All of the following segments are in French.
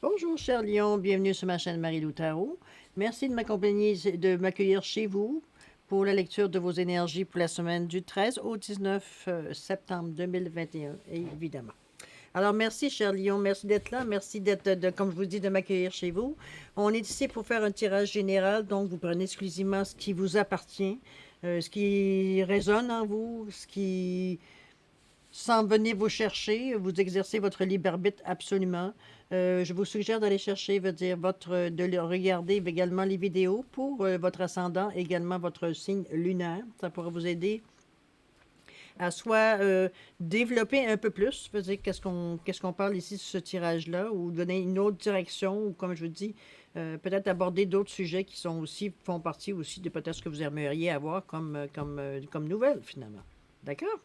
Bonjour, cher Lion, bienvenue sur ma chaîne Marie-Lou Tarot. Merci de m'accompagner, de m'accueillir chez vous pour la lecture de vos énergies pour la semaine du 13 au 19 septembre 2021, évidemment. Alors, merci, cher Lion, merci d'être là, merci d'être, comme je vous dis, de m'accueillir chez vous. On est ici pour faire un tirage général, donc vous prenez exclusivement ce qui vous appartient, ce qui résonne en vous, ce qui sans venir vous chercher, vous exercez votre libre arbitre absolument. Je vous suggère d'aller chercher, veut dire de regarder également les vidéos pour votre ascendant, également votre signe lunaire. Ça pourra vous aider à soit développer un peu plus, veut dire qu'est-ce qu'on parle ici sur ce tirage-là, ou donner une autre direction, ou comme je vous dis, peut-être aborder d'autres sujets qui sont aussi font partie aussi de peut-être ce que vous aimeriez avoir comme nouvelle finalement. D'accord?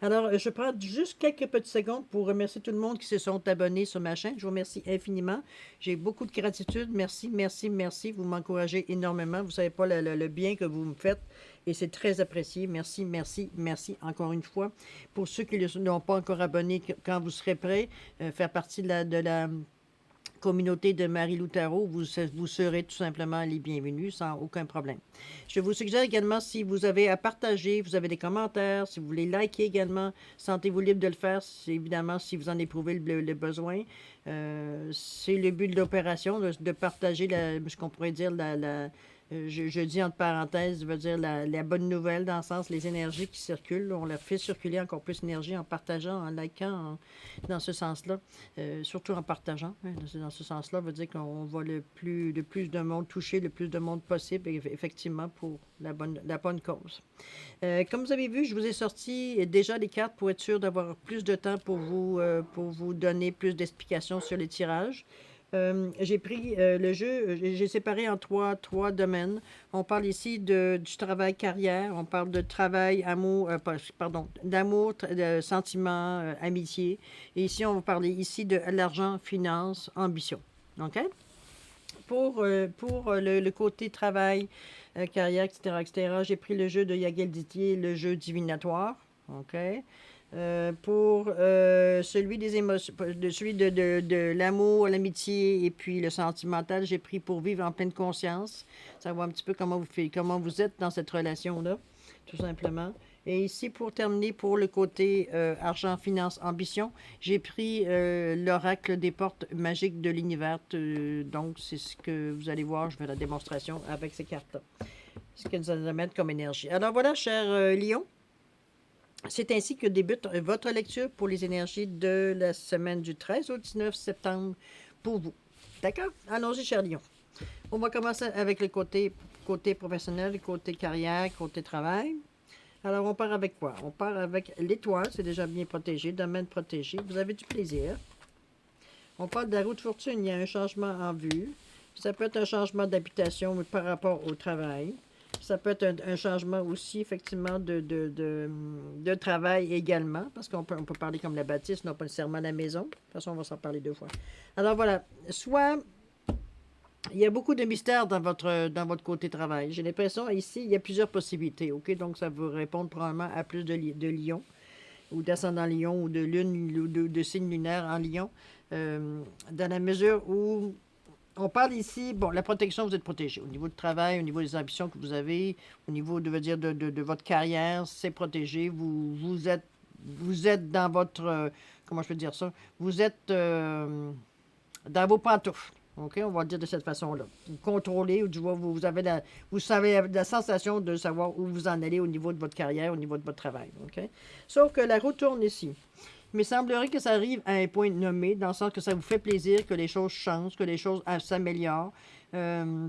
Alors, je prends juste quelques petites secondes pour remercier tout le monde qui se sont abonnés sur ma chaîne. Je vous remercie infiniment. J'ai beaucoup de gratitude. Merci, merci, merci. Vous m'encouragez énormément. Vous ne savez pas le bien que vous me faites et c'est très apprécié. Merci, merci, merci encore une fois. Pour ceux qui ne l'ont pas encore abonné, quand vous serez prêts, faire partie de la communauté de Marie-Lou Tarot, vous serez tout simplement les bienvenus sans aucun problème. Je vous suggère également, si vous avez à partager, vous avez des commentaires, si vous voulez liker également, sentez-vous libre de le faire, évidemment, si vous en éprouvez le besoin. C'est le but de l'opération, de partager ce qu'on pourrait dire je dis entre parenthèses, veut dire la bonne nouvelle, dans le sens les énergies qui circulent. On leur fait circuler encore plus d'énergie en partageant, en likant, dans ce sens-là. Surtout en partageant. Hein, dans ce sens-là, veut dire qu'on va le plus de monde toucher, le plus de monde possible, effectivement, pour la bonne cause. Comme vous avez vu, je vous ai sorti déjà les cartes pour être sûr d'avoir plus de temps pour vous donner plus d'explications sur les tirages. J'ai pris le jeu, j'ai séparé en trois domaines. On parle ici du travail carrière, on parle de travail, amour, pardon, d'amour, de sentiments, amitié. Et ici, on va parler ici de l'argent, finance, ambition. OK? Pour le côté travail, carrière, etc., j'ai pris le jeu de Yagel Didier, le jeu divinatoire. OK? Pour celui des émotions, celui de l'amour, l'amitié et puis le sentimental, j'ai pris pour vivre en pleine conscience, savoir un petit peu comment vous êtes dans cette relation-là, tout simplement. Et ici, pour terminer, pour le côté argent, finance, ambition, j'ai pris l'oracle des portes magiques de l'univers. Donc, c'est ce que vous allez voir. Je fais la démonstration avec ces cartes-là. Ce que nous allons mettre comme énergie. Alors voilà, cher Lion. C'est ainsi que débute votre lecture pour les énergies de la semaine du 13 au 19 septembre pour vous. D'accord? Allons-y, cher Lion. On va commencer avec le côté professionnel, le côté carrière, côté travail. Alors, on part avec quoi? On part avec l'étoile, c'est déjà bien protégé, domaine protégé. Vous avez du plaisir. On parle de la route fortune, il y a un changement en vue. Ça peut être un changement d'habitation par rapport au travail. Ça peut être un changement aussi, effectivement, de travail également, parce qu'on peut parler comme la bâtisse, non pas nécessairement la maison. De toute façon, on va s'en parler deux fois. Alors voilà, soit il y a beaucoup de mystères dans votre côté travail. J'ai l'impression, ici, il y a plusieurs possibilités, OK? Donc, ça va répondre probablement à plus de lions, ou d'ascendant lion, ou de lune, ou de signe lunaire en lion, dans la mesure où on parle ici, bon, la protection, vous êtes protégé. Au niveau du travail, au niveau des ambitions que vous avez, au niveau de votre carrière, c'est protégé. Vous êtes dans votre, comment je peux dire ça? Vous êtes dans vos pantoufles. OK, on va le dire de cette façon-là. Vous contrôlez, ou du moins, vous savez la sensation de savoir où vous en allez au niveau de votre carrière, au niveau de votre travail. OK? Sauf que la roue tourne ici. Mais il semblerait que ça arrive à un point nommé, dans le sens que ça vous fait plaisir, que les choses changent, que les choses s'améliorent. Euh,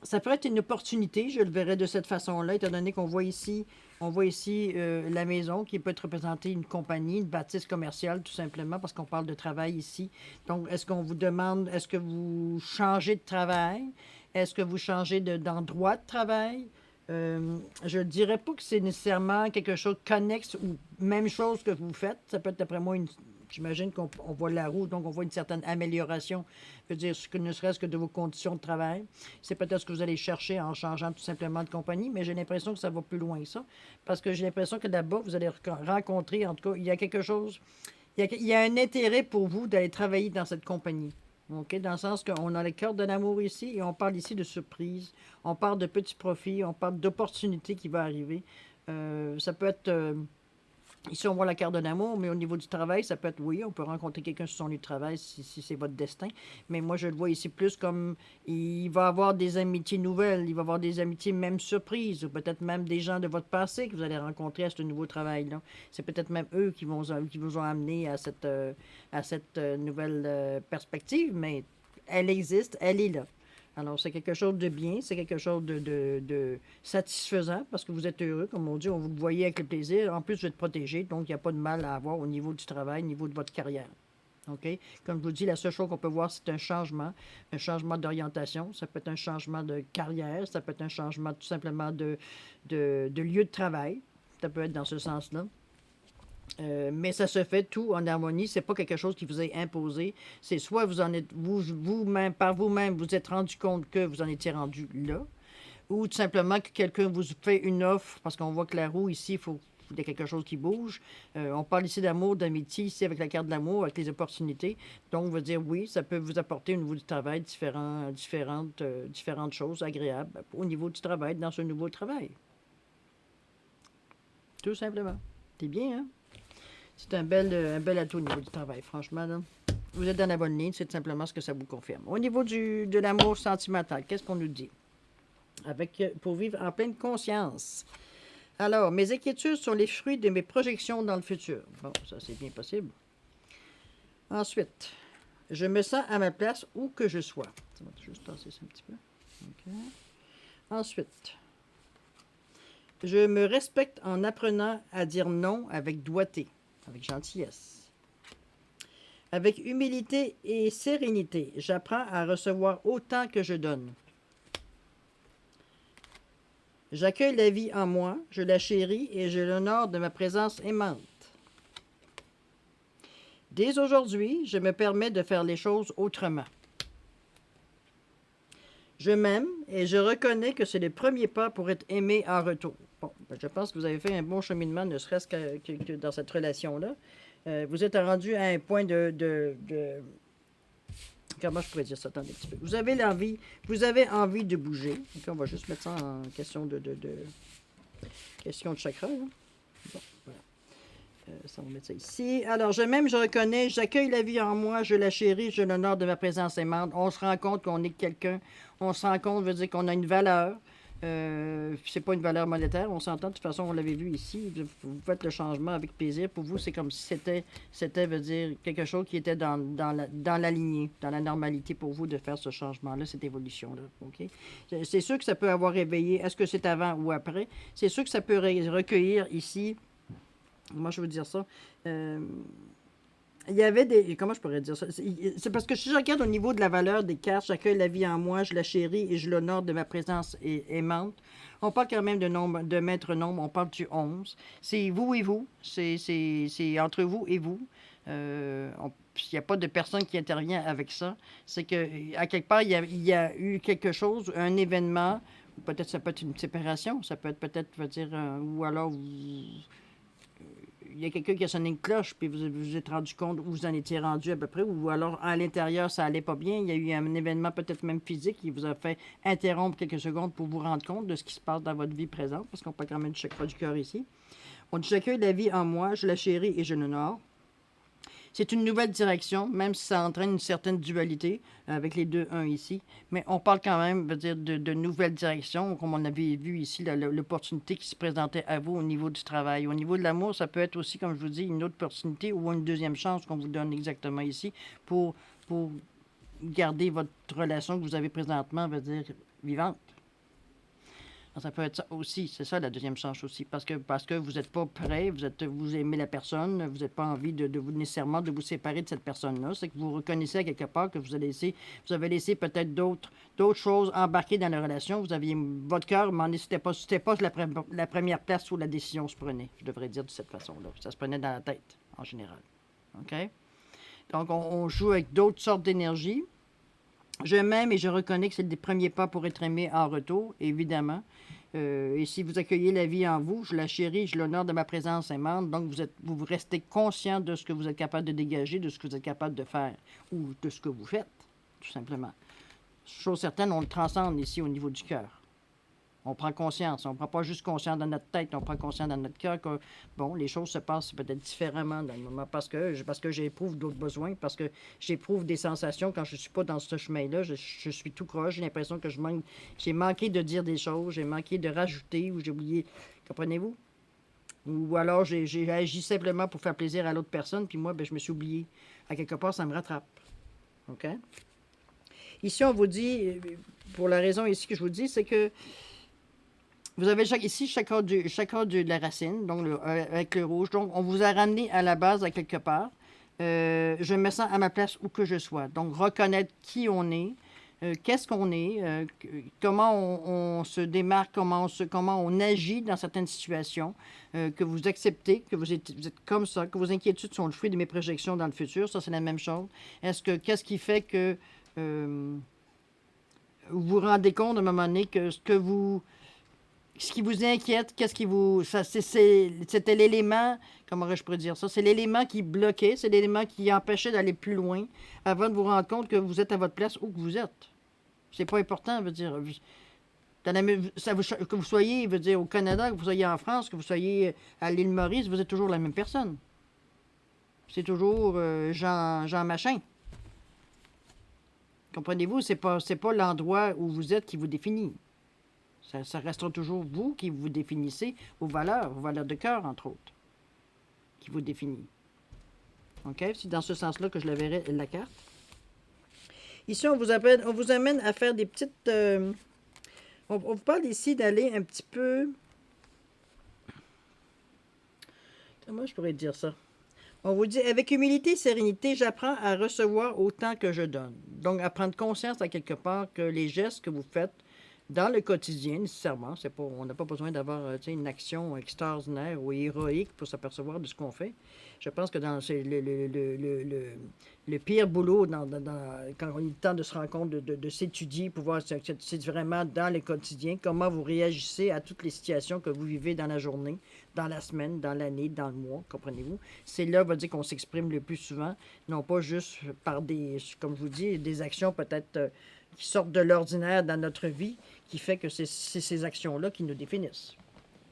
Ça pourrait être une opportunité, je le verrais de cette façon-là, étant donné on voit ici la maison qui peut être représentée une compagnie, une bâtisse commerciale, tout simplement, parce qu'on parle de travail ici. Donc, est-ce qu'on vous demande, est-ce que vous changez de travail? Est-ce que vous changez d'endroit de travail? Je ne dirais pas que c'est nécessairement quelque chose de connexe ou même chose que vous faites. Ça peut être, d'après moi, j'imagine qu'on voit la roue, donc on voit une certaine amélioration, je veux dire, ne serait-ce que de vos conditions de travail. C'est peut-être ce que vous allez chercher en changeant tout simplement de compagnie, mais j'ai l'impression que ça va plus loin que ça, parce que j'ai l'impression que là-bas, vous allez rencontrer, en tout cas, il y a quelque chose, il y a un intérêt pour vous d'aller travailler dans cette compagnie. OK? Dans le sens qu'on a le cœur de l'amour ici et on parle ici de surprise. On parle de petits profits, on parle d'opportunités qui vont arriver. Ça peut être ici, on voit la carte de l'amour, mais au niveau du travail, ça peut être, oui, on peut rencontrer quelqu'un sur son lieu de travail si c'est votre destin. Mais moi, je le vois ici plus comme il va avoir des amitiés nouvelles, il va avoir des amitiés même surprises, ou peut-être même des gens de votre passé que vous allez rencontrer à ce nouveau travail-là. C'est peut-être même eux qui vous ont amené à cette nouvelle perspective, mais elle existe, elle est là. Alors, c'est quelque chose de bien, c'est quelque chose de satisfaisant parce que vous êtes heureux, comme on dit, on vous le voyez avec le plaisir. En plus, vous êtes protégé, donc il n'y a pas de mal à avoir au niveau du travail, au niveau de votre carrière. OK? Comme je vous dis, la seule chose qu'on peut voir, c'est un changement d'orientation. Ça peut être un changement de carrière, ça peut être un changement tout simplement de lieu de travail. Ça peut être dans ce sens-là. Mais ça se fait tout en harmonie. C'est pas quelque chose qui vous est imposé. C'est soit vous en êtes vous-même par vous-même vous êtes rendu compte que vous en étiez rendu là, ou tout simplement que quelqu'un vous fait une offre parce qu'on voit que la roue ici, il y a quelque chose qui bouge. On parle ici d'amour, d'amitié, ici avec la carte de l'amour, avec les opportunités. Donc, on va dire oui, ça peut vous apporter au niveau du travail différentes choses agréables au niveau du travail, dans ce nouveau travail. Tout simplement. C'est bien, hein? C'est un bel atout au niveau du travail, franchement. Là. Vous êtes dans la bonne ligne, c'est tout simplement ce que ça vous confirme. Au niveau de l'amour sentimental, qu'est-ce qu'on nous dit? Pour vivre en pleine conscience. Alors, mes inquiétudes sont les fruits de mes projections dans le futur. Bon, ça c'est bien possible. Ensuite, je me sens à ma place où que je sois. Ça va juste tasser ça un petit peu. Okay. Ensuite, je me respecte en apprenant à dire non avec doigté, avec gentillesse. Avec humilité et sérénité, j'apprends à recevoir autant que je donne. J'accueille la vie en moi, je la chéris et je l'honore de ma présence aimante. Dès aujourd'hui, je me permets de faire les choses autrement. Je m'aime et je reconnais que c'est le premier pas pour être aimé en retour. Bon, je pense que vous avez fait un bon cheminement, ne serait-ce que dans cette relation-là. Vous êtes rendu à un point comment je pourrais dire ça? Attendez un petit peu. Vous avez envie de bouger. Donc, on va juste mettre ça en question de chakra. Là. Bon, voilà. Ça, on va mettre ça ici. Alors, je m'aime, je reconnais, j'accueille la vie en moi, je la chéris, je l'honore de ma présence aimante. On se rend compte qu'on est quelqu'un. On se rend compte, veut dire qu'on a une valeur. C'est pas une valeur monétaire, on s'entend, de toute façon, on l'avait vu ici, vous faites le changement avec plaisir, pour vous, c'est comme si c'était veut dire, quelque chose qui était dans la lignée, dans la normalité pour vous de faire ce changement-là, cette évolution-là, OK? C'est sûr que ça peut avoir réveillé, est-ce que c'est avant ou après? C'est sûr que ça peut recueillir ici, comment je veux dire ça? Il y avait des. Comment je pourrais dire ça? C'est parce que si je regarde au niveau de la valeur des cartes, j'accueille la vie en moi, je la chéris et je l'honore de ma présence aimante. On parle quand même de maître nombre, on parle du 11. C'est vous et vous. C'est entre vous et vous. Il n'y a pas de personne qui intervient avec ça. C'est que, à quelque part, il y a eu quelque chose, un événement, peut-être ça peut être une séparation, ça peut être peut-être, veut dire, ou alors il y a quelqu'un qui a sonné une cloche, puis vous vous êtes rendu compte où vous en étiez rendu à peu près, ou alors à l'intérieur, ça allait pas bien. Il y a eu un événement peut-être même physique qui vous a fait interrompre quelques secondes pour vous rendre compte de ce qui se passe dans votre vie présente, parce qu'on parle quand même du chakra du cœur ici. On dit, j'accueille la vie en moi, je la chéris et je l'honore. C'est une nouvelle direction, même si ça entraîne une certaine dualité avec les 2-1 ici. Mais on parle quand même, veut dire, de nouvelles directions, comme on avait vu ici, l'opportunité qui se présentait à vous au niveau du travail. Au niveau de l'amour, ça peut être aussi, comme je vous dis, une autre opportunité ou une deuxième chance qu'on vous donne exactement ici pour garder votre relation que vous avez présentement, veut dire, vivante. Ça peut être ça aussi, c'est ça la deuxième chance aussi, parce que vous n'êtes pas prêt, vous aimez la personne, vous n'êtes pas envie nécessairement de vous séparer de cette personne-là, c'est que vous reconnaissez à quelque part que vous avez laissé peut-être d'autres choses embarquer dans la relation, vous aviez votre cœur, mais c'était pas la première place où la décision se prenait, je devrais dire de cette façon-là, ça se prenait dans la tête, en général. OK? Donc, on joue avec d'autres sortes d'énergie. Je m'aime et je reconnais que c'est le premier pas pour être aimé en retour, évidemment. Et si vous accueillez la vie en vous, je la chéris, je l'honore de ma présence aimante. Donc, vous restez conscient de ce que vous êtes capable de dégager, de ce que vous êtes capable de faire ou de ce que vous faites. tout simplement. Chose certaine, on le transcende ici au niveau du cœur. On prend conscience. On ne prend pas juste conscience dans notre tête, on prend conscience dans notre cœur que, bon, les choses se passent peut-être différemment dans le moment parce que j'éprouve d'autres besoins, parce que j'éprouve des sensations quand je ne suis pas dans ce chemin-là. Je suis tout croche, j'ai l'impression que j'ai manqué de dire des choses, j'ai manqué de rajouter ou j'ai oublié. Comprenez-vous? Ou alors j'ai agi simplement pour faire plaisir à l'autre personne, puis moi, ben, je me suis oublié. À quelque part, ça me rattrape. OK? Ici, on vous dit, pour la raison ici que je vous dis, c'est que vous avez ici chacun de la racine, donc avec le rouge. Donc, on vous a ramené à la base à quelque part. Je me sens à ma place où que je sois. Donc, reconnaître qui on est, qu'est-ce qu'on est, comment on se démarque, comment on agit dans certaines situations, que vous acceptez, que vous êtes comme ça, que vos inquiétudes sont le fruit de mes projections dans le futur. Ça, c'est la même chose. Qu'est-ce qui fait que vous vous rendez compte à un moment donné que ce qui vous inquiète, c'était l'élément, comment je pourrais dire ça, c'est l'élément qui bloquait, c'est l'élément qui empêchait d'aller plus loin avant de vous rendre compte que vous êtes à votre place où que vous êtes. C'est pas important, veut dire, que vous soyez, veut dire, au Canada, que vous soyez en France, que vous soyez à l'île Maurice, vous êtes toujours la même personne. C'est toujours Jean Machin. Comprenez-vous, c'est pas l'endroit où vous êtes qui vous définit. Ça restera toujours vous qui vous définissez, vos valeurs de cœur, entre autres, qui vous définit. OK? C'est dans ce sens-là que je la verrai, la carte. Ici, on vous amène à faire des petites... on vous parle ici d'aller un petit peu... Comment je pourrais dire ça? On vous dit, avec humilité et sérénité, j'apprends à recevoir autant que je donne. Donc, à prendre conscience à quelque part que les gestes que vous faites dans le quotidien, nécessairement, on n'a pas besoin d'avoir une action extraordinaire ou héroïque pour s'apercevoir de ce qu'on fait. Je pense que c'est le pire boulot quand on a le temps de se rendre compte, de s'étudier, pour voir c'est vraiment dans le quotidien, comment vous réagissez à toutes les situations que vous vivez dans la journée, dans la semaine, dans l'année, dans le mois, comprenez-vous? C'est là, va dire, qu'on s'exprime le plus souvent, non pas juste par comme je vous dis, des actions peut-être qui sortent de l'ordinaire dans notre vie, qui fait que c'est ces actions-là qui nous définissent.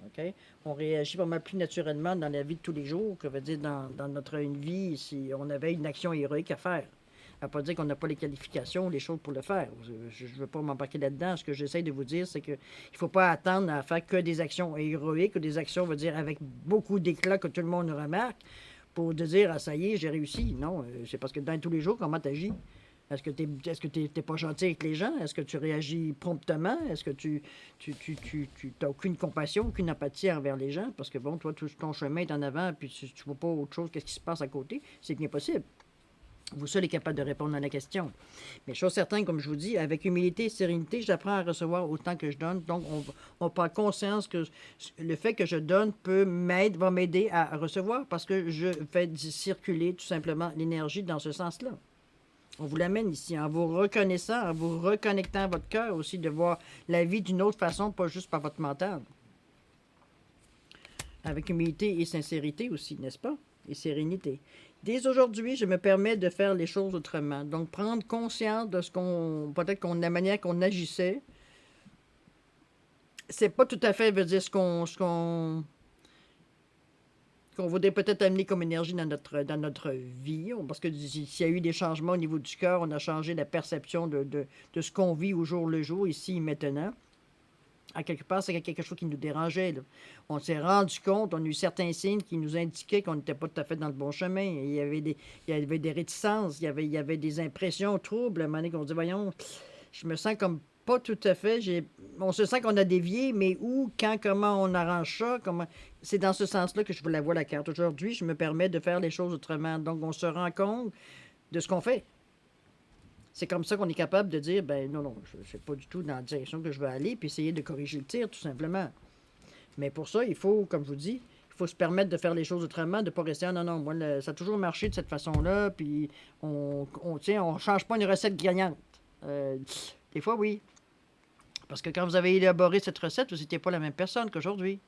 Okay? On réagit pas mal plus naturellement dans la vie de tous les jours que veut dire dans notre vie si on avait une action héroïque à faire. Ça ne veut pas dire qu'on n'a pas les qualifications, les choses pour le faire. Je ne veux pas m'embarquer là-dedans. Ce que j'essaie de vous dire, c'est qu'il ne faut pas attendre à faire que des actions héroïques ou des actions, veut dire, avec beaucoup d'éclat que tout le monde remarque pour dire, ah ça y est, j'ai réussi. Non, c'est parce que dans tous les jours, comment tu agis? Est-ce que tu n'es pas gentil avec les gens? Est-ce que tu réagis promptement? Est-ce que tu n'as aucune compassion, aucune empathie envers les gens? Parce que, bon, toi, ton chemin est en avant, puis tu ne vois pas autre chose, qu'est-ce qui se passe à côté? C'est bien possible. Vous seul est capable de répondre à la question. Mais chose certaine, comme je vous dis, avec humilité et sérénité, j'apprends à recevoir autant que je donne. Donc, on prend conscience que le fait que je donne va m'aider à recevoir parce que je fais circuler tout simplement l'énergie dans ce sens-là. On vous l'amène ici en vous reconnaissant, en vous reconnectant à votre cœur aussi, de voir la vie d'une autre façon, pas juste par votre mental. Avec humilité et sincérité aussi, n'est-ce pas? Et sérénité. Dès aujourd'hui, je me permets de faire les choses autrement. Donc, prendre conscience de peut-être la manière qu'on agissait. C'est pas tout à fait, veut dire, ce qu'on voudrait peut-être amener comme énergie dans notre vie. Parce que s'il y a eu des changements au niveau du cœur, on a changé la perception de ce qu'on vit au jour le jour, ici et maintenant. À quelque part, c'est quelque chose qui nous dérangeait. Là. On s'est rendu compte, on a eu certains signes qui nous indiquaient qu'on n'était pas tout à fait dans le bon chemin. Il y avait des réticences, il y avait des impressions troubles. À un moment donné, qu'on dit, voyons, je me sens comme pas tout à fait. On se sent qu'on a dévié, mais où, quand, comment on arrange ça? C'est dans ce sens-là que je vous la vois, la carte. Aujourd'hui, je me permets de faire les choses autrement. Donc, on se rend compte de ce qu'on fait. C'est comme ça qu'on est capable de dire, ben non, je ne sais pas du tout dans la direction que je veux aller, puis essayer de corriger le tir, tout simplement. Mais pour ça, il faut, comme je vous dis, il faut se permettre de faire les choses autrement, de ne pas rester, ah, non, moi, ça a toujours marché de cette façon-là, puis on change pas une recette gagnante. Des fois, oui. Parce que quand vous avez élaboré cette recette, vous n'étiez pas la même personne qu'aujourd'hui.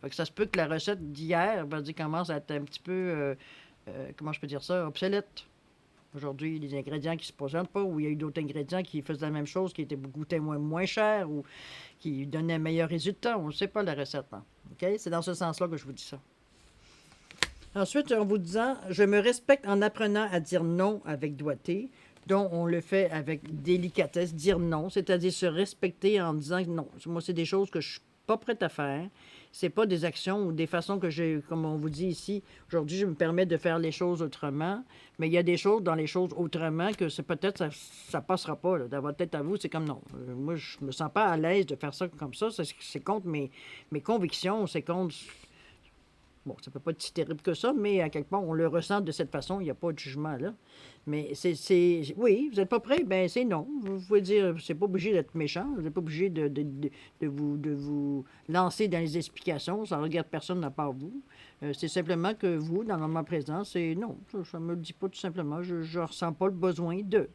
Fait que ça se peut que la recette d'hier, commence à être un petit peu, comment je peux dire ça, obsolète. Aujourd'hui, il y a des ingrédients qui ne se présentent pas, ou il y a eu d'autres ingrédients qui faisaient la même chose, qui étaient beaucoup moins chers, ou qui donnaient un meilleur résultat. On ne sait pas la recette. Hein. OK? C'est dans ce sens-là que je vous dis ça. Ensuite, en vous disant, je me respecte en apprenant à dire non avec doigté, dont on le fait avec délicatesse, dire non, c'est-à-dire se respecter en disant que non. Moi, c'est des choses que je ne suis pas prête à faire. C'est pas des actions ou des façons que j'ai, comme on vous dit ici, aujourd'hui, je me permets de faire les choses autrement, mais il y a des choses dans les choses autrement que c'est peut-être ça passera pas. Là. Dans votre tête à vous, c'est comme non. Moi, je me sens pas à l'aise de faire ça comme ça. C'est contre mes convictions, c'est contre. Bon, ça peut pas être si terrible que ça, mais à quelque part, on le ressent de cette façon. Il n'y a pas de jugement là. Mais oui, vous n'êtes pas prêt? Ben c'est non. Vous pouvez dire, c'est pas obligé d'être méchant. Vous n'êtes pas obligé de vous lancer dans les explications. Ça ne regarde personne à part vous. C'est simplement que vous, dans le moment présent, c'est non. Ça ne me le dit pas tout simplement. Je ne ressens pas le besoin de.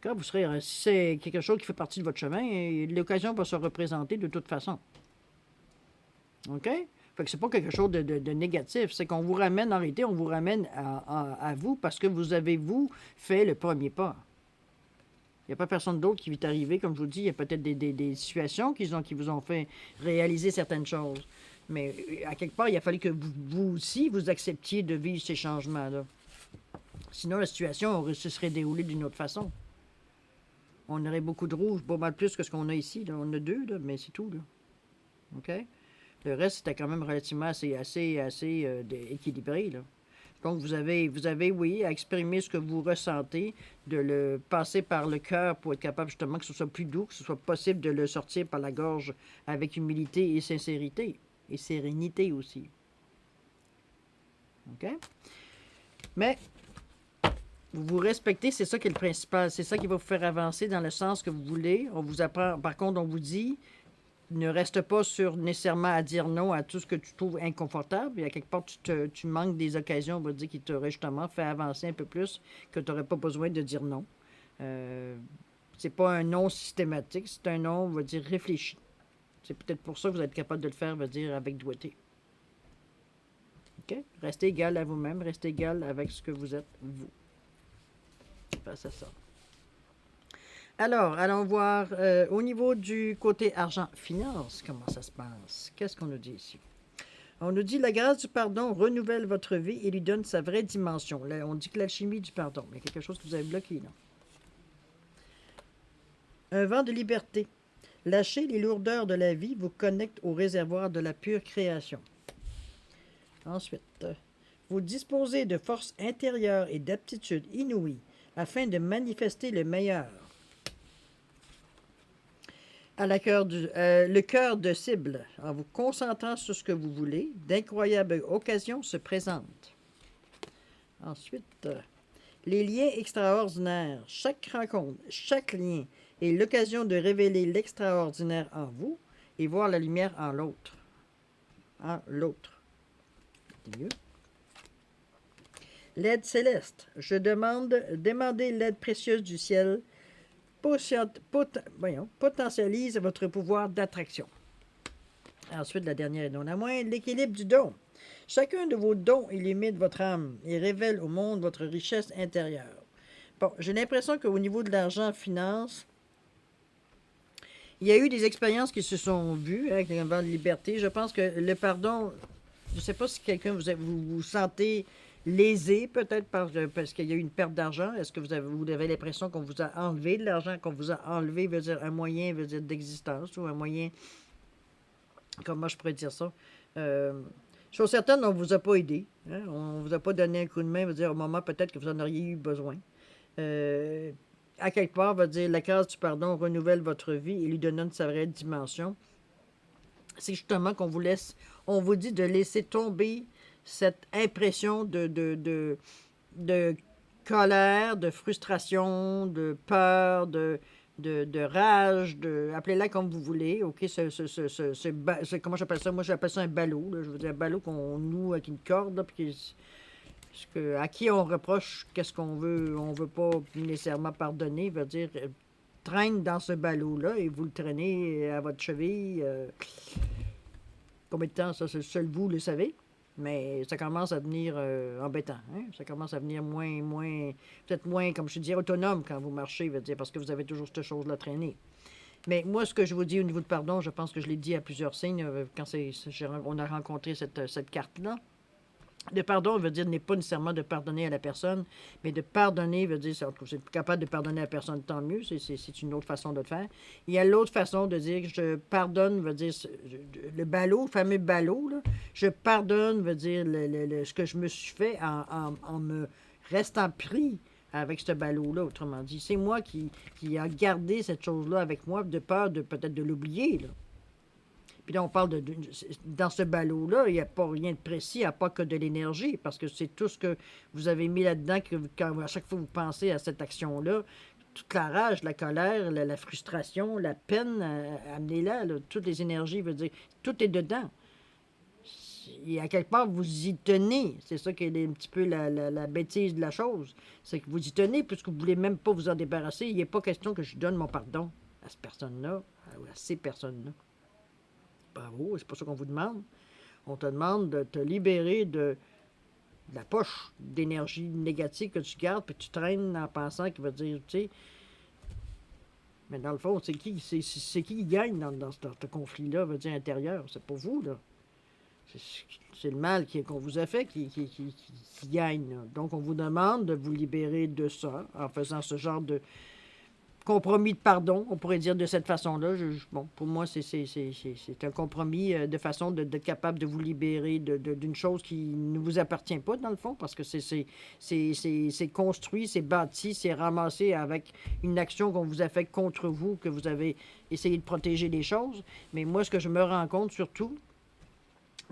Quand vous serez, si c'est quelque chose qui fait partie de votre chemin, l'occasion va se représenter de toute façon. OK? Fait que c'est pas quelque chose de négatif. C'est qu'on vous ramène, en réalité, on vous ramène à vous parce que vous avez, vous, fait le premier pas. Il n'y a pas personne d'autre qui est arrivé. Comme je vous dis, il y a peut-être des situations qui vous ont fait réaliser certaines choses. Mais à quelque part, il a fallu que vous aussi, vous acceptiez de vivre ces changements-là. Sinon, la situation se serait déroulée d'une autre façon. On aurait beaucoup de rouge, pas mal plus que ce qu'on a ici. Là. On a 2, là, mais c'est tout. Là. OK? Le reste, c'était quand même relativement assez équilibré. Là. Donc, vous avez, oui, à exprimer ce que vous ressentez, de le passer par le cœur pour être capable justement que ce soit plus doux, que ce soit possible de le sortir par la gorge avec humilité et sincérité. Et sérénité aussi. OK? Mais, vous vous respectez, c'est ça qui est le principal. C'est ça qui va vous faire avancer dans le sens que vous voulez. On vous apprend, par contre, on vous dit... Ne reste pas sur nécessairement à dire non à tout ce que tu trouves inconfortable. Et à quelque part, tu manques des occasions, on va dire, qui t'auraient justement fait avancer un peu plus, que tu n'aurais pas besoin de dire non. C'est pas un non systématique, c'est un non, on va dire, réfléchi. C'est peut-être pour ça que vous êtes capable de le faire, on va dire, avec doigté. OK? Restez égal à vous-même, restez égal avec ce que vous êtes, vous. Face à ça. Alors, allons voir au niveau du côté argent-finance, comment ça se passe. Qu'est-ce qu'on nous dit ici? On nous dit la grâce du pardon renouvelle votre vie et lui donne sa vraie dimension. Là, on dit que l'alchimie du pardon, mais quelque chose que vous avez bloqué, là. Un vent de liberté. Lâcher les lourdeurs de la vie vous connecte au réservoir de la pure création. Ensuite, vous disposez de force intérieure et d'aptitudes inouïes afin de manifester le meilleur. Le cœur de cible, en vous concentrant sur ce que vous voulez, d'incroyables occasions se présentent. Ensuite, les liens extraordinaires. Chaque rencontre, chaque lien est l'occasion de révéler l'extraordinaire en vous et voir la lumière en l'autre. En l'autre. C'est mieux. L'aide céleste. Demandez l'aide précieuse du ciel. Potentialise votre pouvoir d'attraction. Ensuite, la dernière et non la moindre, l'équilibre du don. Chacun de vos dons illumine votre âme et révèle au monde votre richesse intérieure. Bon, j'ai l'impression qu'au niveau de l'argent, finance, il y a eu des expériences qui se sont vues avec le vent de liberté. Je pense que le pardon, je ne sais pas si quelqu'un vous sentez lésé peut-être parce qu'il y a eu une perte d'argent. Est-ce que vous avez l'impression qu'on vous a enlevé de l'argent, qu'on vous a enlevé, veut dire un moyen, veut dire d'existence ou un moyen, comment je pourrais dire ça? Chose certaine, on ne vous a pas aidé. Hein? On ne vous a pas donné un coup de main, veut dire au moment peut-être que vous en auriez eu besoin. À quelque part, veut dire la grâce du pardon renouvelle votre vie et lui donne sa vraie dimension. C'est justement qu'on on vous dit de laisser tomber cette impression de colère, de frustration, de peur, de rage, appelez-la comme vous voulez, OK, comment j'appelle ça? Moi, j'appelle ça un ballot, là. Je veux dire, un ballot qu'on noue avec une corde, là, puis à qui on reproche qu'est-ce qu'on veut, on veut pas nécessairement pardonner, veut dire, traîne dans ce ballot-là et vous le traînez à votre cheville. Combien de temps, ça, seul vous le savez. Mais ça commence à devenir embêtant. Hein? Ça commence à devenir peut-être moins, comme je dis, autonome quand vous marchez, veut dire, parce que vous avez toujours cette chose-là traînée. Mais moi, ce que je vous dis au niveau de pardon, je pense que je l'ai dit à plusieurs signes quand on a rencontré cette carte-là. Le pardon veut dire n'est pas nécessairement de pardonner à la personne, mais de pardonner veut dire, si c'est capable de pardonner à la personne, tant mieux, c'est une autre façon de le faire. Il y a l'autre façon de dire je pardonne, veut dire le ballot, le fameux ballot, là. Je pardonne, veut dire ce que je me suis fait en me restant pris avec ce ballot-là, autrement dit. C'est moi qui a gardé cette chose-là avec moi de peur de peut-être de l'oublier, là. Puis là, on parle dans ce ballot-là, il n'y a pas rien de précis, à part que de l'énergie, parce que c'est tout ce que vous avez mis là-dedans, à chaque fois que vous pensez à cette action-là, toute la rage, la colère, la frustration, la peine, amenez-la, là, toutes les énergies, veut dire, tout est dedans. Et à quelque part, vous y tenez. C'est ça qui est un petit peu la bêtise de la chose. C'est que vous y tenez, puisque vous ne voulez même pas vous en débarrasser. Il n'est pas question que je donne mon pardon à cette personne-là, ou à ces personnes-là. Bravo, c'est pas ça qu'on vous demande. On te demande de te libérer de la poche d'énergie négative que tu gardes, puis tu traînes en pensant qu'il va dire, tu sais. Mais dans le fond, c'est qui gagne dans ce conflit-là, veut dire intérieur? C'est pas vous, là. C'est le mal qu'on vous a fait qui gagne, là. Donc, on vous demande de vous libérer de ça en faisant ce genre de compromis de pardon, on pourrait dire de cette façon-là. Bon, pour moi, c'est un compromis de façon d'être capable de vous libérer d'une chose qui ne vous appartient pas, dans le fond, parce que c'est construit, c'est bâti, c'est ramassé avec une action qu'on vous a faite contre vous, que vous avez essayé de protéger les choses. Mais moi, ce que je me rends compte, surtout,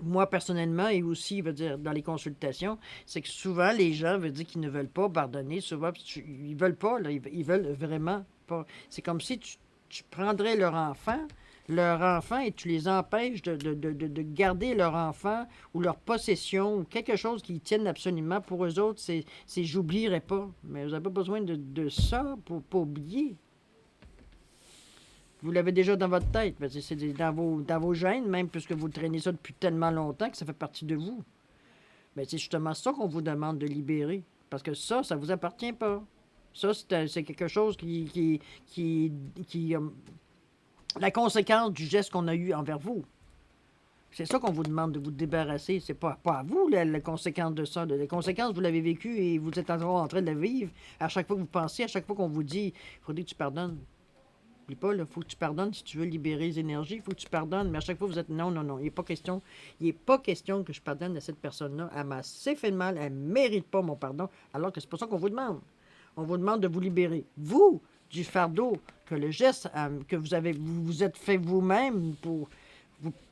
moi, personnellement, et aussi, veut dire, dans les consultations, c'est que souvent, les gens veulent dire qu'ils ne veulent pas pardonner. Souvent, ils veulent pas, là, ils veulent vraiment pas. C'est comme si tu prendrais leur enfant, et tu les empêches de garder leur enfant ou leur possession ou quelque chose qu'ils tiennent absolument. Pour eux autres, c'est j'oublierai pas. Mais vous n'avez pas besoin de ça pour pas oublier. Vous l'avez déjà dans votre tête. C'est dans vos gènes, même puisque vous traînez ça depuis tellement longtemps que ça fait partie de vous. Mais c'est justement ça qu'on vous demande de libérer. Parce que ça vous appartient pas. Ça, c'est quelque chose qui la conséquence du geste qu'on a eu envers vous. C'est ça qu'on vous demande de vous débarrasser. C'est pas à vous la conséquence de ça. La conséquence, vous l'avez vécue et vous êtes en train de la vivre. À chaque fois que vous pensez, à chaque fois qu'on vous dit, il faudrait que tu pardonnes. N'oublie pas, il faut que tu pardonnes si tu veux libérer les énergies. Il faut que tu pardonnes. Mais à chaque fois, vous êtes non. Il n'est pas question que je pardonne à cette personne-là. Elle m'a assez fait de mal. Elle ne mérite pas mon pardon. Alors que c'est pas ça qu'on vous demande. On vous demande de vous libérer, vous, du fardeau que le geste que vous vous êtes fait vous-même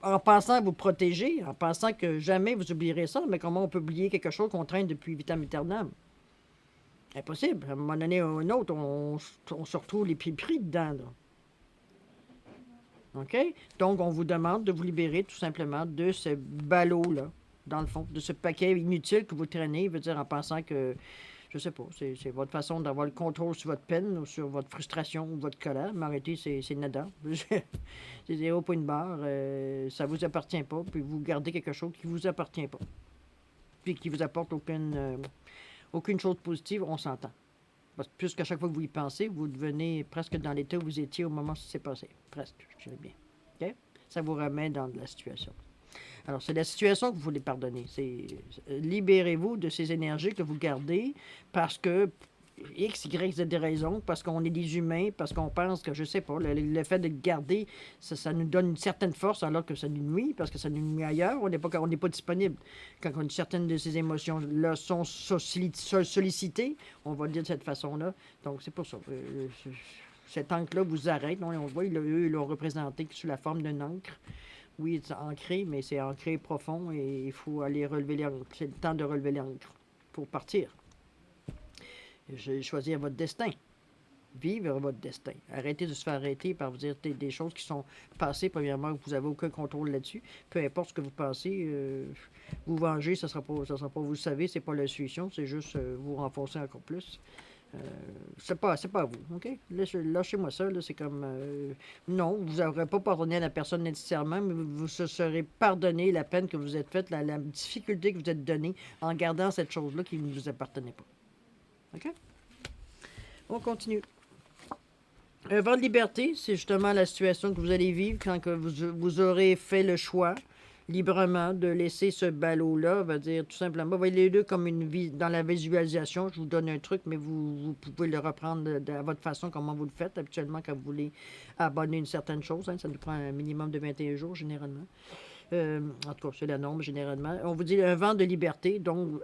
en pensant vous protéger, en pensant que jamais vous oublierez ça. Mais comment on peut oublier quelque chose qu'on traîne depuis vitam aeternam? Impossible. À un moment donné ou un autre, on se retrouve les pieds pris dedans, là. OK? Donc, on vous demande de vous libérer tout simplement de ce ballot-là, dans le fond, de ce paquet inutile que vous traînez, veut dire en pensant que, je sais pas, c'est votre façon d'avoir le contrôle sur votre peine ou sur votre frustration ou votre colère. Mais arrêtez, c'est nada. C'est 0 point de barre. Ça vous appartient pas, puis vous gardez quelque chose qui vous appartient pas, puis qui vous apporte aucune chose positive, on s'entend. Parce que puisqu'à chaque fois que vous y pensez, vous devenez presque dans l'état où vous étiez au moment où ça s'est passé. Presque, je dirais bien. OK? Ça vous remet dans la situation. Alors, c'est la situation que vous voulez pardonner. Libérez-vous de ces énergies que vous gardez parce que X, Y, Z des raisons, parce qu'on est des humains, parce qu'on pense que, je sais pas, le fait de le garder, ça nous donne une certaine force alors que ça nous nuit, parce que ça nous nuit ailleurs, on n'est pas disponible. Quand certaines de ces émotions-là sont sollicitées, on va le dire de cette façon-là. Donc, c'est pour ça. Cet encre-là vous arrête. On voit, eux, ils l'ont représenté sous la forme d'une encre. Oui, c'est ancré, mais c'est ancré profond et il faut aller relever l'ancre. C'est le temps de relever l'ancre pour partir. Choisir votre destin. Vivre votre destin. Arrêtez de se faire arrêter par vous dire des choses qui sont passées, premièrement, que vous n'avez aucun contrôle là-dessus. Peu importe ce que vous pensez, vous venger, ça sera pas, vous le savez, c'est pas la solution, c'est juste vous renforcer encore plus. C'est pas vous, OK? Lâchez-moi ça, là, c'est comme... non, vous n'aurez pas pardonné à la personne nécessairement, mais vous se serez pardonné la peine que vous êtes faite, la difficulté que vous êtes donnée en gardant cette chose-là qui ne vous appartenait pas. OK? On continue. Un vent de liberté, c'est justement la situation que vous allez vivre quand que vous aurez fait le choix librement de laisser ce ballot-là, va dire tout simplement, voyez-le comme dans la visualisation, je vous donne un truc, mais vous pouvez le reprendre à votre façon, comment vous le faites habituellement quand vous voulez abonner une certaine chose, hein, ça nous prend un minimum de 21 jours généralement. En tout cas, c'est la norme généralement. On vous dit un vent de liberté, donc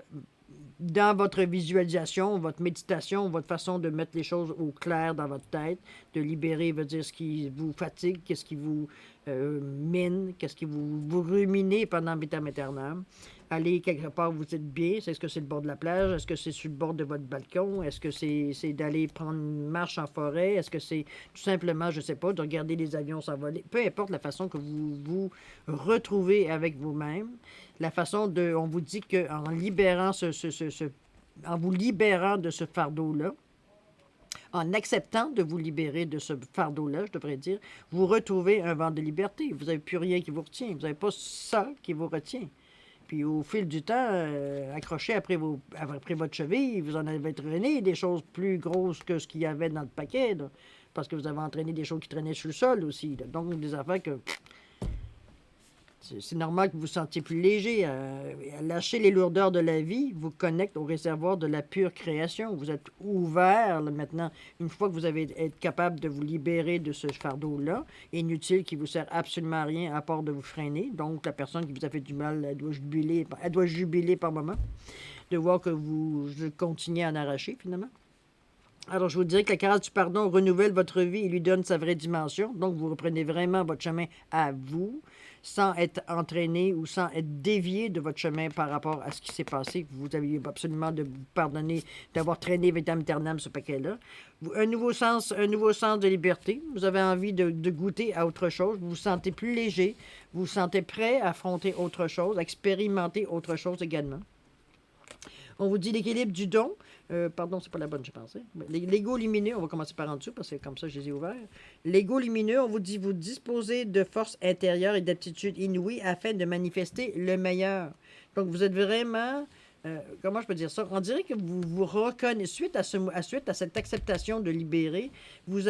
dans votre visualisation, votre méditation, votre façon de mettre les choses au clair dans votre tête, de libérer, veut dire ce qui vous fatigue, qu'est-ce qui vous mine, qu'est-ce qui vous ruminez pendant vitam aeternam. Allez quelque part où vous êtes bien. Est-ce que c'est le bord de la plage? Est-ce que c'est sur le bord de votre balcon? Est-ce que c'est d'aller prendre une marche en forêt? Est-ce que c'est tout simplement, je ne sais pas, de regarder les avions s'envoler? Peu importe la façon que vous vous retrouvez avec vous-même, la façon de... On vous dit qu'en libérant en vous libérant de ce fardeau-là, en acceptant de vous libérer de ce fardeau-là, je devrais dire, vous retrouvez un vent de liberté. Vous n'avez plus rien qui vous retient. Vous n'avez pas ça qui vous retient. Puis au fil du temps, accroché après votre cheville, vous en avez traîné des choses plus grosses que ce qu'il y avait dans le paquet, là, parce que vous avez entraîné des choses qui traînaient sur le sol aussi. Là. Donc des affaires que... C'est normal que vous vous sentiez plus léger. Lâcher les lourdeurs de la vie vous connecte au réservoir de la pure création. Vous êtes ouvert là, maintenant. Une fois que vous avez été capable de vous libérer de ce fardeau-là, inutile, qui vous sert absolument à rien à part de vous freiner. Donc, la personne qui vous a fait du mal, elle doit jubiler par moment de voir que vous continuez à en arracher finalement. Alors, je vous dirais que la caresse du pardon renouvelle votre vie et lui donne sa vraie dimension. Donc, vous reprenez vraiment votre chemin à vous, sans être entraîné ou sans être dévié de votre chemin par rapport à ce qui s'est passé. Vous aviez absolument de vous pardonner d'avoir traîné vitam aeternam ce paquet-là. Un nouveau sens de liberté. Vous avez envie de goûter à autre chose. Vous vous sentez plus léger. Vous vous sentez prêt à affronter autre chose, à expérimenter autre chose également. On vous dit l'équilibre du don. Pardon, c'est pas la bonne, je pensais. L'ego lumineux, on va commencer par en dessous parce que comme ça, je les ai ouverts. L'ego lumineux, on vous dit vous disposez de force intérieure et d'aptitudes inouïes afin de manifester le meilleur. Donc, vous êtes vraiment... comment je peux dire ça? On dirait que vous vous reconnaissez, suite à cette acceptation de libérer, vous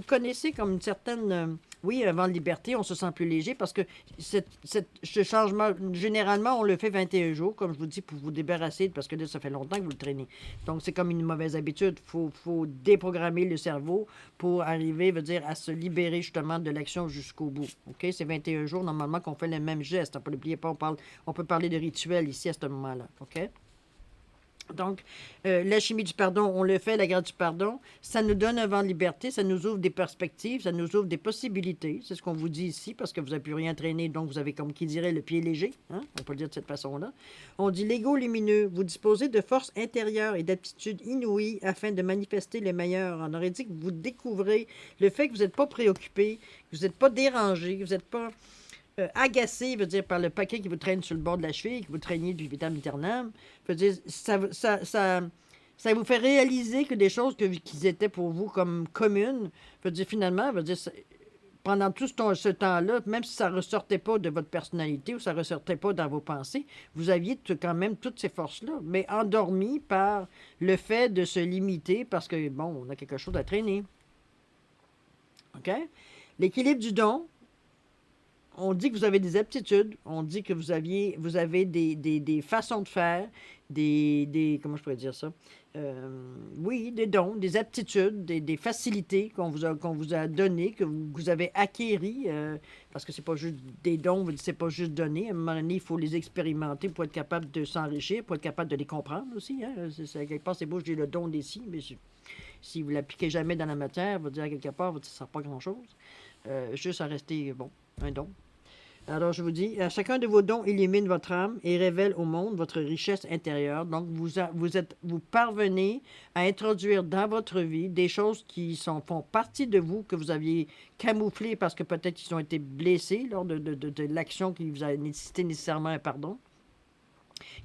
connaissez comme une certaine... oui, un vent de liberté, on se sent plus léger parce que ce changement, généralement, on le fait 21 jours, comme je vous dis, pour vous débarrasser, parce que là, ça fait longtemps que vous le traînez. Donc, c'est comme une mauvaise habitude. Faut déprogrammer le cerveau pour arriver, veut dire, à se libérer justement de l'action jusqu'au bout. OK? C'est 21 jours, normalement, qu'on fait le même geste. N'oubliez pas, on peut parler de rituel ici à ce moment-là. OK? Donc, la chimie du pardon, on le fait, la grâce du pardon, ça nous donne un vent de liberté, ça nous ouvre des perspectives, ça nous ouvre des possibilités. C'est ce qu'on vous dit ici, parce que vous n'avez plus rien traîné, donc vous avez, comme qui dirait, le pied léger. Hein? On peut le dire de cette façon-là. On dit l'ego lumineux, vous disposez de force intérieure et d'aptitudes inouïes afin de manifester le meilleur. On aurait dit que vous découvrez le fait que vous n'êtes pas préoccupé, que vous n'êtes pas dérangé, que vous n'êtes pas... agacé, veut dire, par le paquet qui vous traîne sur le bord de la cheville, que vous traîniez du vitam aeternam, veut dire, ça vous fait réaliser que des choses qui étaient pour vous comme communes, veut dire, finalement, veut dire, pendant tout ce temps-là, même si ça ne ressortait pas de votre personnalité ou ça ne ressortait pas dans vos pensées, vous aviez quand même toutes ces forces-là, mais endormies par le fait de se limiter parce que, bon, on a quelque chose à traîner. OK? L'équilibre du don, on dit que vous avez des aptitudes, on dit que vous avez des façons de faire, comment je pourrais dire ça? Oui, des dons, des aptitudes, des facilités qu'on vous a données, que vous avez acquéries, parce que c'est pas juste des dons, c'est pas juste donné. À un moment donné, il faut les expérimenter pour être capable de s'enrichir, pour être capable de les comprendre aussi. Hein? Quelque part, c'est beau, je dis le don des si, mais si vous ne l'appliquez jamais dans la matière, vous dire quelque part, ça ne sert pas grand-chose. Juste à rester, bon, un don. Alors, je vous dis, chacun de vos dons illumine votre âme et révèle au monde votre richesse intérieure. Donc, vous parvenez à introduire dans votre vie des choses qui font partie de vous, que vous aviez camouflées parce que peut-être ils ont été blessés lors de l'action qui vous a nécessité nécessairement un pardon.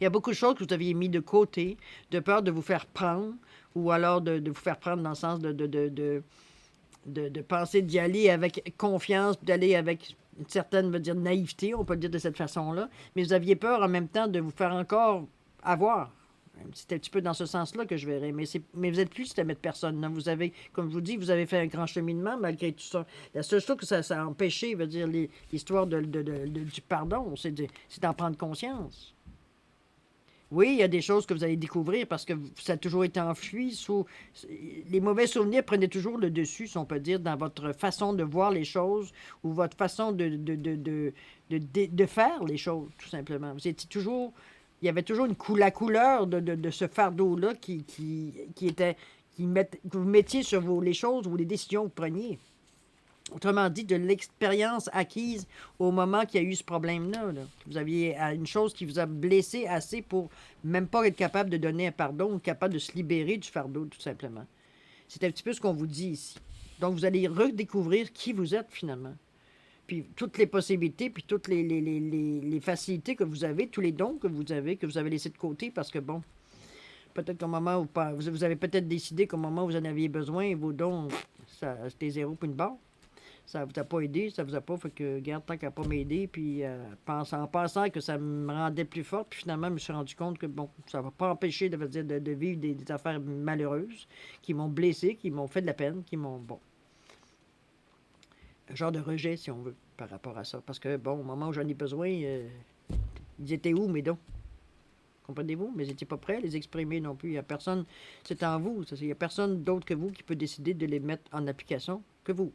Il y a beaucoup de choses que vous aviez mis de côté, de peur de vous faire prendre ou alors de vous faire prendre dans le sens de penser d'y aller avec confiance, d'aller avec une certaine, on va dire, naïveté, on peut le dire de cette façon-là, mais vous aviez peur en même temps de vous faire encore avoir. C'est un petit peu dans ce sens-là que je verrais. Mais vous n'êtes plus cette personne. Là. Vous avez, comme je vous dis, vous avez fait un grand cheminement malgré tout ça. La seule chose que ça a empêché, veut dire, l'histoire du pardon, c'est d'en prendre conscience. Oui, il y a des choses que vous allez découvrir parce que ça a toujours été enfui. Les mauvais souvenirs prenaient toujours le dessus, si on peut dire, dans votre façon de voir les choses ou votre façon de faire les choses, tout simplement. Vous étiez toujours, il y avait toujours la couleur de ce fardeau-là que vous mettiez sur les choses ou les décisions que vous preniez. Autrement dit, de l'expérience acquise au moment qu'il y a eu ce problème-là. Là. Vous aviez une chose qui vous a blessé assez pour même pas être capable de donner un pardon ou capable de se libérer du fardeau, tout simplement. C'est un petit peu ce qu'on vous dit ici. Donc, vous allez redécouvrir qui vous êtes finalement. Puis toutes les possibilités, puis toutes les facilités que vous avez, tous les dons que vous avez laissés de côté parce que, bon, peut-être qu'au moment où vous avez peut-être décidé qu'au moment où vous en aviez besoin, vos dons, c'était 0 puis une barre. Ça vous a pas aidé, ça vous a pas, fait que, garde, tant qu'à pas m'aider, puis en pensant que ça me rendait plus forte, puis finalement, je me suis rendu compte que, bon, ça va pas empêcher de vivre des affaires malheureuses, qui m'ont blessé, qui m'ont fait de la peine, qui m'ont, bon, un genre de rejet, si on veut, par rapport à ça. Parce que, bon, au moment où j'en ai besoin, ils étaient où, mes dons? Comprenez-vous? Mais ils n'étaient pas prêts à les exprimer non plus. Il n'y a personne, c'est en vous. Il n'y a personne d'autre que vous qui peut décider de les mettre en application que vous.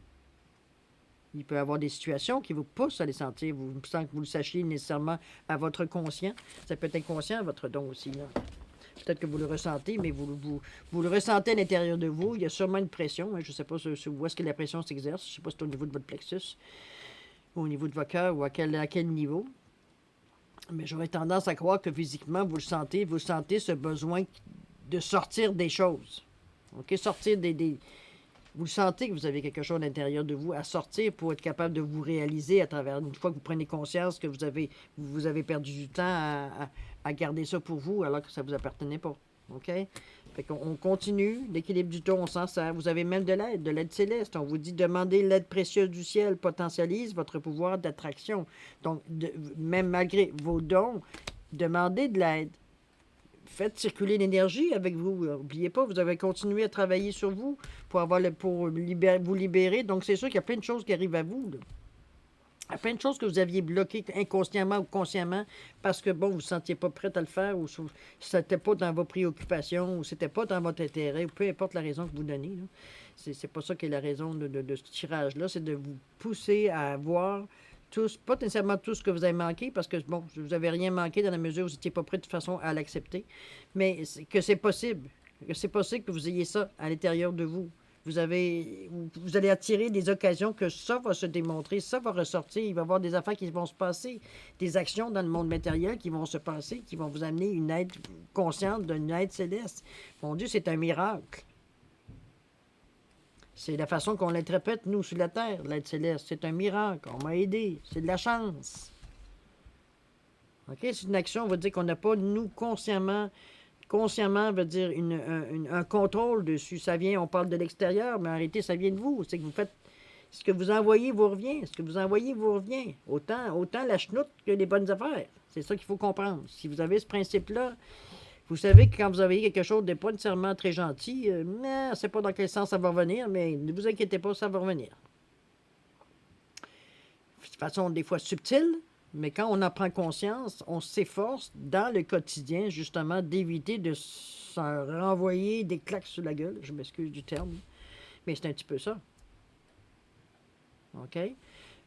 Il peut y avoir des situations qui vous poussent à les sentir, sans que vous le sachiez nécessairement à votre conscient. Ça peut être inconscient, votre don aussi. Peut-être que vous le ressentez, mais vous le ressentez à l'intérieur de vous. Il y a sûrement une pression. Je ne sais pas où est-ce que la pression s'exerce. Je ne sais pas si c'est au niveau de votre plexus, ou au niveau de votre cœur, ou à quel niveau. Mais j'aurais tendance à croire que physiquement, vous sentez ce besoin de sortir des choses. OK? Sortir vous sentez que vous avez quelque chose à l'intérieur de vous à sortir pour être capable de vous réaliser à travers, une fois que vous prenez conscience que vous avez perdu du temps à garder ça pour vous alors que ça ne vous appartenait pas. OK? Fait qu'on continue. L'équilibre du ton, on s'en sert. Vous avez même de l'aide céleste. On vous dit demander l'aide précieuse du ciel potentialise votre pouvoir d'attraction. Donc, même malgré vos dons, demandez de l'aide. Faites circuler l'énergie avec vous. N'oubliez pas, vous avez continué à travailler sur vous pour vous libérer. Donc, c'est sûr qu'il y a plein de choses qui arrivent à vous. Là. Il y a plein de choses que vous aviez bloquées inconsciemment ou consciemment parce que, bon, vous ne vous sentiez pas prête à le faire ou ce n'était pas dans vos préoccupations ou ce n'était pas dans votre intérêt ou peu importe la raison que vous donnez. C'est pas ça qui est la raison de ce tirage-là. C'est de vous pousser à voir pas nécessairement tout ce que vous avez manqué, parce que, bon, vous n'avez rien manqué dans la mesure où vous n'étiez pas prêt de toute façon à l'accepter, mais que c'est possible. Que c'est possible que vous ayez ça à l'intérieur de vous. Vous allez attirer des occasions que ça va se démontrer, ça va ressortir. Il va y avoir des affaires qui vont se passer, des actions dans le monde matériel qui vont se passer, qui vont vous amener une aide consciente d'une aide céleste. Mon Dieu, c'est un miracle. C'est la façon qu'on l'interprète, nous, sur la Terre, l'aide céleste. C'est un miracle. On m'a aidé. C'est de la chance. OK? C'est une action, on va dire qu'on n'a pas, nous, consciemment, veut dire un contrôle dessus. Ça vient, on parle de l'extérieur, mais en réalité, ça vient de vous. C'est que vous faites, ce que vous envoyez vous revient. Ce que vous envoyez vous revient. Autant la chenoute que les bonnes affaires. C'est ça qu'il faut comprendre. Si vous avez ce principe-là, vous savez que quand vous avez quelque chose de pas nécessairement très gentil, on ne sait pas dans quel sens ça va revenir, mais ne vous inquiétez pas, ça va revenir. De façon des fois subtile, mais quand on en prend conscience, on s'efforce dans le quotidien justement d'éviter de s'en renvoyer des claques sur la gueule. Je m'excuse du terme, mais c'est un petit peu ça. OK?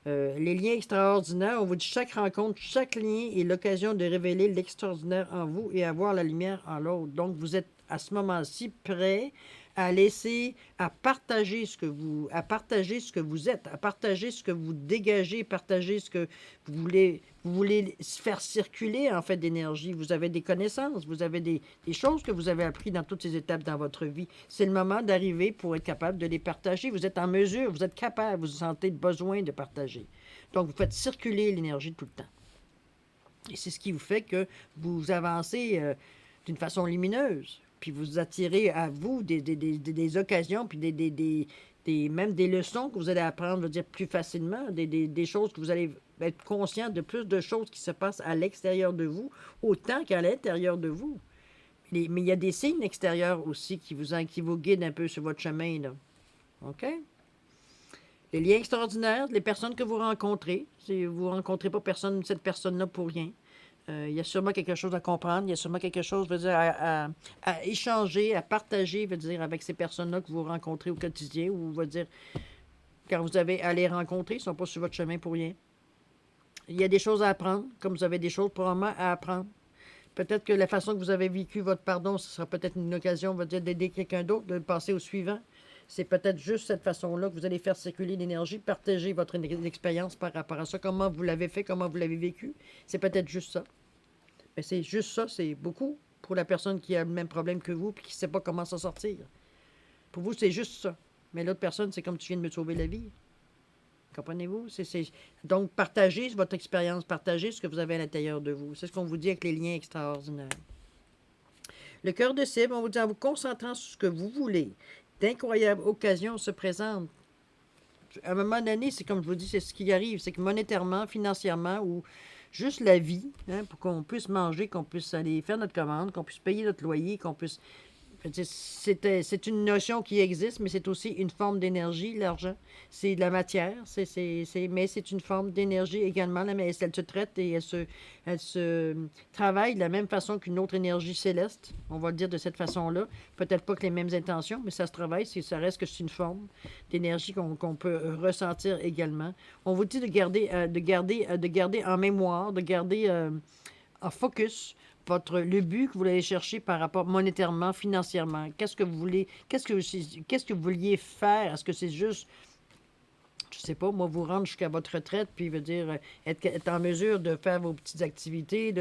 Les liens extraordinaires, on vous dit chaque rencontre, chaque lien est l'occasion de révéler l'extraordinaire en vous et avoir la lumière en l'autre. Donc, vous êtes à ce moment-ci prêt à partager ce que vous êtes, à partager ce que vous dégagez, partager ce que vous voulez faire circuler, en fait, d'énergie. Vous avez des connaissances, vous avez des choses que vous avez apprises dans toutes ces étapes dans votre vie. C'est le moment d'arriver pour être capable de les partager. Vous êtes en mesure, vous êtes capable, vous sentez le besoin de partager. Donc, vous faites circuler l'énergie tout le temps. Et c'est ce qui vous fait que vous avancez d'une façon lumineuse. puis vous attirez à vous des occasions, puis même des leçons que vous allez apprendre, je veux dire, plus facilement, des choses que vous allez être conscient de plus de choses qui se passent à l'extérieur de vous, autant qu'à l'intérieur de vous. Mais il y a des signes extérieurs aussi qui vous guident un peu sur votre chemin, là. OK? Les liens extraordinaires, les personnes que vous rencontrez, vous ne rencontrez pas cette personne-là pour rien. Il y a sûrement quelque chose à comprendre, il y a sûrement quelque chose, je veux dire, à échanger, à partager, je veux dire, avec ces personnes-là que vous rencontrez au quotidien, ou je veux dire, quand vous avez à les rencontrer, ils ne sont pas sur votre chemin pour rien. Il y a des choses à apprendre, comme vous avez des choses probablement à apprendre. Peut-être que la façon que vous avez vécu votre pardon, ce sera peut-être une occasion, on va dire, d'aider quelqu'un d'autre, de passer au suivant. C'est peut-être juste cette façon-là que vous allez faire circuler l'énergie, partager votre expérience par rapport à ça, comment vous l'avez fait, comment vous l'avez vécu. C'est peut-être juste ça. Mais c'est juste ça, c'est beaucoup pour la personne qui a le même problème que vous et qui ne sait pas comment s'en sortir. Pour vous, c'est juste ça. Mais l'autre personne, c'est comme tu viens de me sauver la vie. Comprenez-vous? Donc, partagez votre expérience, partagez ce que vous avez à l'intérieur de vous. C'est ce qu'on vous dit avec les liens extraordinaires. Le cœur de cible, on vous dit en vous concentrant sur ce que vous voulez. D'incroyables occasions se présentent. À un moment donné, c'est comme je vous dis, c'est ce qui arrive. C'est que monétairement, financièrement, ou juste la vie, hein, pour qu'on puisse manger, qu'on puisse aller faire notre commande, qu'on puisse payer notre loyer, qu'on puisse... C'est une notion qui existe, mais c'est aussi une forme d'énergie, l'argent. C'est de la matière, mais c'est une forme d'énergie également. Mais elle se traite et elle se travaille de la même façon qu'une autre énergie céleste. On va le dire de cette façon-là. Peut-être pas que les mêmes intentions, mais ça se travaille. Ça reste que c'est une forme d'énergie qu'on peut ressentir également. On vous dit de garder en mémoire, de garder en focus le but que vous allez chercher par rapport monétairement, financièrement. Qu'est-ce que vous voulez, qu'est-ce que vous vouliez faire? Est-ce que c'est juste, je sais pas, moi, vous rendre jusqu'à votre retraite, puis veut dire être en mesure de faire vos petites activités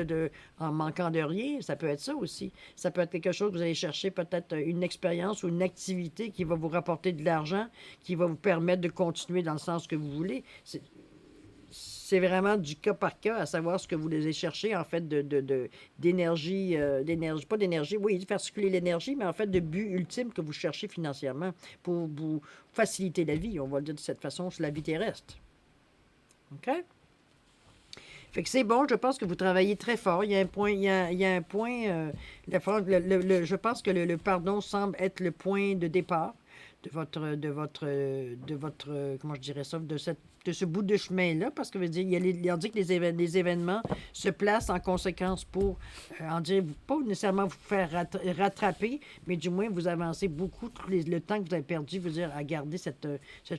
en manquant de rien? Ça peut être ça aussi. Ça peut être quelque chose que vous allez chercher, peut-être une expérience ou une activité qui va vous rapporter de l'argent, qui va vous permettre de continuer dans le sens que vous voulez. C'est vraiment du cas par cas, à savoir ce que vous allez chercher, en fait, d'énergie, pas d'énergie, oui, de faire circuler l'énergie, mais en fait, de but ultime que vous cherchez financièrement pour vous faciliter la vie, on va le dire de cette façon, sur la vie terrestre. OK? Fait que c'est bon, je pense que vous travaillez très fort. Il y a un point, je pense que le pardon semble être le point de départ comment je dirais ça, de ce bout de chemin-là, parce que veut dire, on dit que les événements se placent en conséquence pour, en dire, pas nécessairement vous faire rattraper, mais du moins vous avancez beaucoup le temps que vous avez perdu, veut dire, à garder cette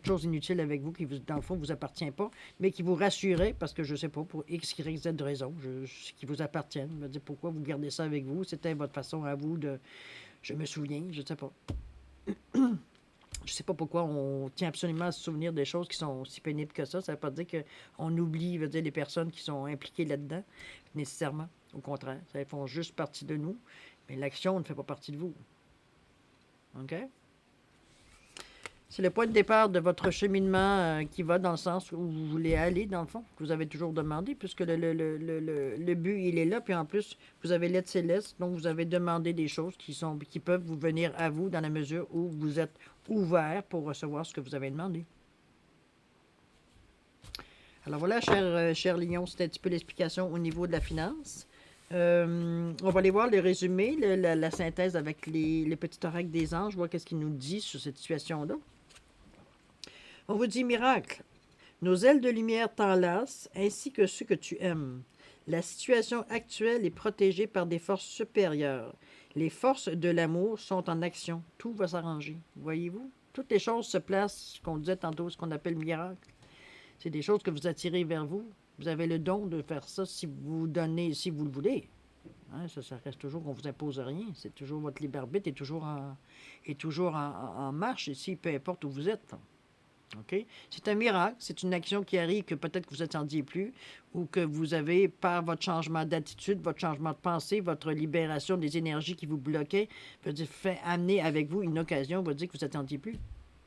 chose inutile avec vous qui, dans le fond, vous appartient pas, mais qui vous rassurait, parce que je sais pas, pour X, Y, Z raison, qui vous appartiennent. Je veux dire, pourquoi vous gardez ça avec vous? C'était votre façon à vous de... Je me souviens, je sais pas. Je ne sais pas pourquoi on tient absolument à se souvenir des choses qui sont si pénibles que ça. Ça ne veut pas dire qu'on oublie, veut dire, les personnes qui sont impliquées là-dedans, nécessairement. Au contraire, ça font juste partie de nous, mais l'action ne fait pas partie de vous. OK? C'est le point de départ de votre cheminement qui va dans le sens où vous voulez aller, dans le fond, que vous avez toujours demandé, puisque le but, il est là. Puis en plus, vous avez l'aide céleste, donc vous avez demandé des choses qui peuvent vous venir à vous dans la mesure où vous êtes ouvert pour recevoir ce que vous avez demandé. Alors voilà, cher Lion, c'était un petit peu l'explication au niveau de la finance. On va aller voir le résumé, la synthèse avec le petit oracle des anges, voir qu'est-ce qu'il nous dit sur cette situation-là. On vous dit miracle. Nos ailes de lumière t'enlacent, ainsi que ceux que tu aimes. La situation actuelle est protégée par des forces supérieures. Les forces de l'amour sont en action. Tout va s'arranger. Voyez-vous? Toutes les choses se placent, ce qu'on disait tantôt, ce qu'on appelle miracle. C'est des choses que vous attirez vers vous. Vous avez le don de faire ça si vous donnez, si vous le voulez. Hein, ça reste toujours qu'on ne vous impose rien. C'est toujours votre libre arbitre est toujours en marche ici, peu importe où vous êtes. OK? C'est un miracle, c'est une action qui arrive que peut-être que vous n'attendiez plus ou que vous avez, par votre changement d'attitude, votre changement de pensée, votre libération des énergies qui vous bloquaient, fait amener avec vous une occasion, va dire que vous n'attendiez plus.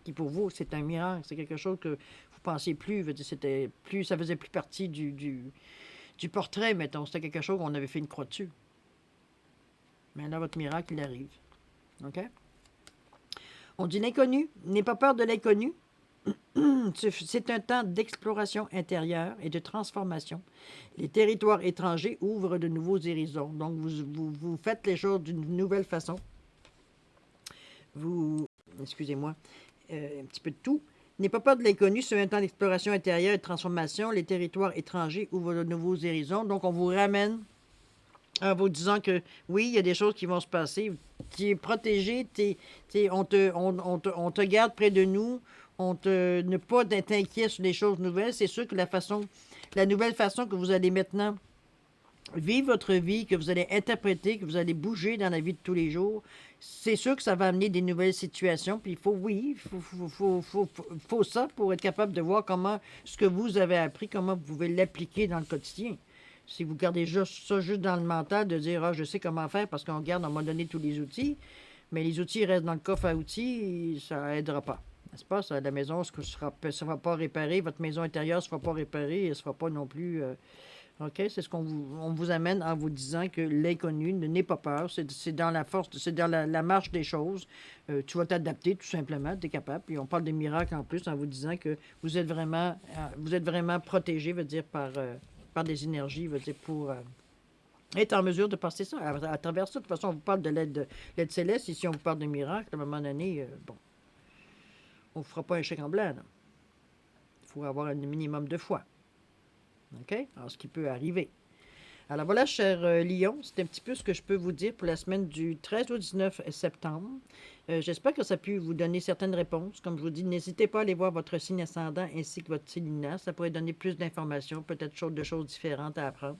Qui pour vous, c'est un miracle, c'est quelque chose que vous ne pensiez plus, ça faisait plus partie du portrait, mettons, c'était quelque chose qu'on avait fait une croix dessus. Mais là, votre miracle, il arrive. OK? On dit l'inconnu. N'aie pas peur de l'inconnu. C'est un temps d'exploration intérieure et de transformation. Les territoires étrangers ouvrent de nouveaux horizons. Donc, vous faites les choses d'une nouvelle façon. Excusez-moi, un petit peu de tout. N'aie pas peur de l'inconnu, c'est un temps d'exploration intérieure et de transformation. Les territoires étrangers ouvrent de nouveaux horizons. Donc, on vous ramène en vous disant que oui, il y a des choses qui vont se passer. Tu es protégé, on te garde près de nous. Ne pas d'être inquiet sur les choses nouvelles. C'est sûr que la nouvelle façon que vous allez maintenant vivre votre vie, que vous allez interpréter, que vous allez bouger dans la vie de tous les jours, c'est sûr que ça va amener des nouvelles situations. Puis faut ça pour être capable de voir comment ce que vous avez appris, comment vous pouvez l'appliquer dans le quotidien. Si vous gardez ça juste dans le mental, de dire je sais comment faire parce qu'on m'a donné tous les outils, mais les outils restent dans le coffre à outils, ça aidera pas. N'est-ce pas? Ça, la maison ne sera pas réparée, votre maison intérieure ne sera pas réparée, elle ne sera pas non plus. OK? C'est ce on vous amène en vous disant que l'inconnu n'est pas peur. C'est dans la force, c'est dans la marche des choses. Tu vas t'adapter tout simplement, tu es capable. Puis on parle des miracles en plus en vous disant que vous êtes vraiment protégé, veut dire, par des énergies, veut dire, pour être en mesure de passer ça. À travers ça, de toute façon, on vous parle de l'aide céleste. Ici, on vous parle de miracles. À un moment donné, on ne fera pas un chèque en blanc. Il faut avoir un minimum de foi. OK? Alors, ce qui peut arriver. Alors voilà, cher Lion, c'est un petit peu ce que je peux vous dire pour la semaine du 13 au 19 septembre. J'espère que ça a pu vous donner certaines réponses. Comme je vous dis, n'hésitez pas à aller voir votre signe ascendant ainsi que votre signe lunaire. Ça pourrait donner plus d'informations, peut-être de choses différentes à apprendre.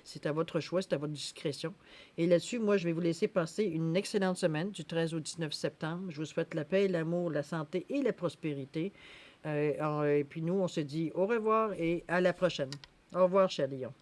C'est à votre choix, c'est à votre discrétion. Et là-dessus, moi, je vais vous laisser passer une excellente semaine du 13 au 19 septembre. Je vous souhaite la paix, l'amour, la santé et la prospérité. Et puis nous, on se dit au revoir et à la prochaine. Au revoir, cher Lion.